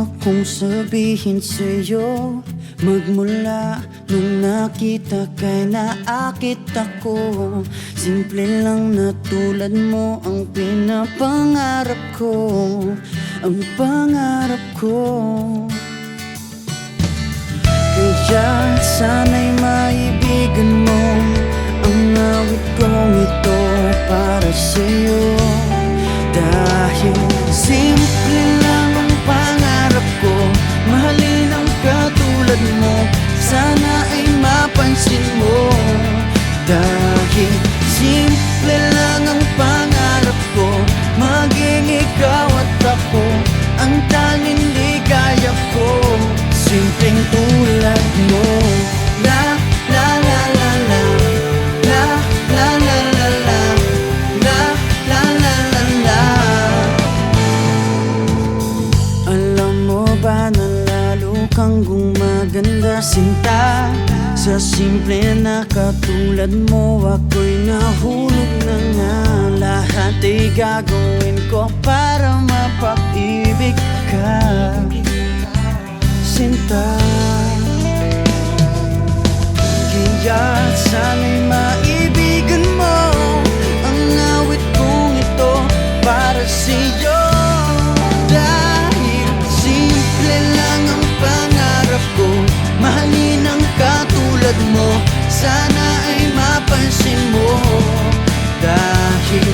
akong sabihin sa'yo. Magmula nung nakita kay naakit ako. Simple lang na tulad mo ang pinapangarap ko. Ang pangarap ko. Kaya sana'y maibigan mo ang awit kong ito para sa'yo. Dahil simple lang ang pangarap ko, mahalin ang katulad mo, sana ay mapansin mo. Dahil simple lang ang pangarap ko, maging ikaw at ako ang tanging ligaya ko. Simpleng tulad mo. La la la la la, la la la la la, la la la la la. Alam mo ba na lalo kang gumaganda, sinta? Sa simple na katulad mo, ako'y nahulog na nga. Lahat ay gagawin ko para mapag-ibig ka, sinta. Kaya sana'y maibigan mo ang awit kong ito para sa'yo. Dahil simple lang ang pangarap ko, mahalin ang katulad mo, sana ay mapansin mo. Dahil